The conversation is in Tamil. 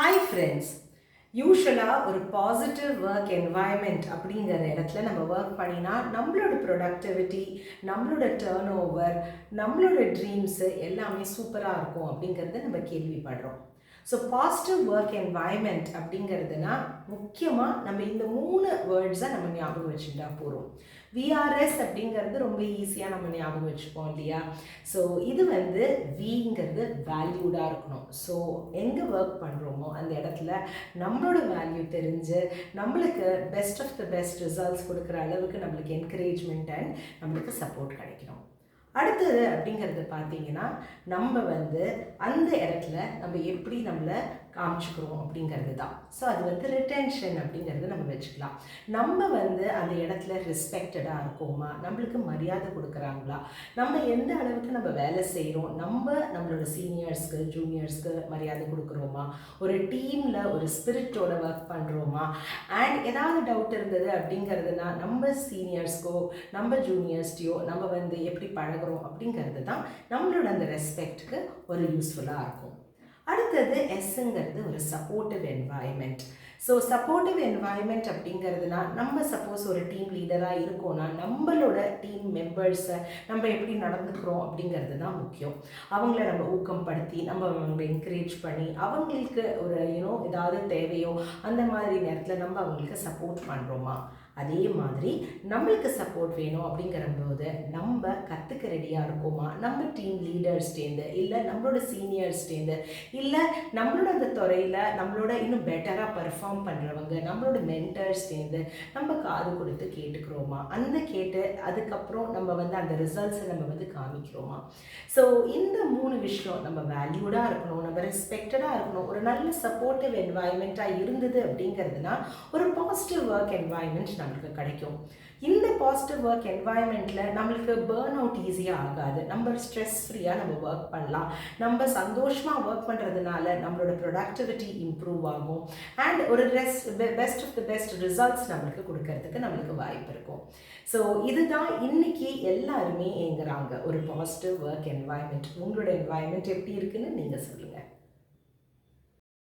Hi friends. யூஸ்வலாக ஒரு பாசிட்டிவ் ஒர்க் என்வாயன்மெண்ட் அப்படிங்கிற இடத்துல நம்ம ஒர்க் பண்ணினா நம்மளோட ப்ரொடக்டிவிட்டி, நம்மளோட டேர்ன் ஓவர், நம்மளோட ட்ரீம்ஸு எல்லாமே சூப்பராக இருக்கும் அப்படிங்கிறத நம்ம கேள்விப்படுறோம். ஸோ பாசிட்டிவ் ஒர்க் என்வாயன்மெண்ட் அப்படிங்கிறதுனா முக்கியமாக நம்ம இந்த 3 வேர்ட்ஸை நம்ம ஞாபகம் வச்சுட்டா போகிறோம். விஆர்எஸ் அப்படிங்கிறது ரொம்ப ஈஸியாக நம்ம ஞாபகம் வச்சுப்போம் இல்லையா? ஸோ இது விங்கிறது வேல்யூடாக இருக்கணும். ஸோ எங்கே ஒர்க் பண்ணுறோமோ அந்த இடத்துல நம்மளோட வேல்யூ தெரிஞ்சு நம்மளுக்கு best of the best results கொடுக்குற அளவுக்கு நம்மளுக்கு என்கரேஜ்மெண்ட் அண்ட் நம்மளுக்கு சப்போர்ட் கிடைக்கணும். அடுத்தது அப்படிங்கிறது பார்த்தீங்கன்னா நம்ம அந்த இடத்துல நம்ம எப்படி நம்மளை காமிச்சுக்கிறோம் அப்படிங்கிறது தான். ஸோ அது ரிட்டென்ஷன் அப்படிங்கிறது நம்ம வச்சுக்கலாம். நம்ம அந்த இடத்துல ரெஸ்பெக்டடாக இருக்கோமா, நம்மளுக்கு மரியாதை கொடுக்குறாங்களா, நம்ம எந்த அளவுக்கு நம்ம வேலை செய்கிறோம், நம்மளோட சீனியர்ஸ்க்கு ஜூனியர்ஸ்க்கு மரியாதை கொடுக்குறோமா, ஒரு டீமில் ஒரு ஸ்பிரிட்டோட ஒர்க் பண்ணுறோமா, அண்ட் ஏதாவது டவுட் இருந்தது அப்படிங்கிறதுனா நம்ம சீனியர்ஸ்க்கோ நம்ம ஜூனியர்ஸ்டையோ நம்ம எப்படி பழகிறோம் அப்படிங்கிறது தான் நம்மளோட அந்த ரெஸ்பெக்டுக்கு ஒரு யூஸ்ஃபுல்லாக இருக்கும். அடுத்தது எஸ்ஸுங்கிறது ஒரு supportive environment. So supportive environment அப்படிங்கிறதுனா நம்ம சப்போஸ் ஒரு டீம் லீடராக இருக்கோன்னா நம்மளோட டீம் மெம்பர்ஸை நம்ம எப்படி நடந்துக்கிறோம் அப்படிங்கிறது தான் முக்கியம். அவங்கள நம்ம ஊக்கப்படுத்தி நம்ம அவங்களை என்கரேஜ் பண்ணி அவங்களுக்கு ஒரு ஏதாவது தேவையோ அந்த மாதிரி நேரத்தில் நம்ம அவங்களுக்கு சப்போர்ட் பண்ணுறோமா, அதே மாதிரி நம்மளுக்கு சப்போர்ட் வேணும் அப்படிங்கிற போது நம்ம கற்றுக்க ரெடியாக இருக்கோமா, நம்ம டீம் லீடர்ஸ்டேருந்து இல்லை நம்மளோட சீனியர்ஸ்டேருந்து இல்லை நம்மளோட அந்த துறையில் நம்மளோட இன்னும் பெட்டராக பர்ஃபார்ம் பண்ணுறவங்க நம்மளோட மென்டர்ஸ்டேருந்து நம்ம காது கொடுத்து கேட்டுக்கிறோமா, அந்த கேட்டு அதுக்கப்புறம் நம்ம அந்த ரிசல்ட்ஸை நம்ம காமிக்கிறோமா. ஸோ இந்த 3 விஷயம் நம்ம வேல்யூடாக இருக்கணும், நம்ம ரெஸ்பெக்டடாக இருக்கணும், ஒரு நல்ல சப்போர்ட்டிவ் என்வாயன்மெண்ட்டாக இருந்தது அப்படிங்கிறதுனா ஒரு பாசிட்டிவ் ஒர்க் என்வாயன்மெண்ட் நம்மளுக்கு கிடைக்கும். இந்த பாசிட்டிவ் ஒர்க் என்வாயன்மெண்ட்டில் நம்மளுக்கு பேர்ன் அவுட் ஈஸியாக ஆகாது. நம்ம ஸ்ட்ரெஸ் ஃப்ரீயாக நம்ம ஒர்க் பண்ணலாம். நம்ம சந்தோஷமாக ஒர்க் பண்ணுறதுனால நம்மளோட ப்ரொடக்டிவிட்டி இம்ப்ரூவ் ஆகும் அண்ட் ஒரு best of the best results நம்மளுக்கு கொடுக்கறதுக்கு நம்மளுக்கு வாய்ப்பு இருக்கும். ஸோ இதுதான் இன்னைக்கு எல்லாருமே ஏங்குறாங்க, ஒரு பாசிட்டிவ் ஒர்க் என்வாயன்மெண்ட். உங்களோட என்வாயன்மெண்ட் எப்படி இருக்குன்னு நீங்கள் சொல்லுங்கள்.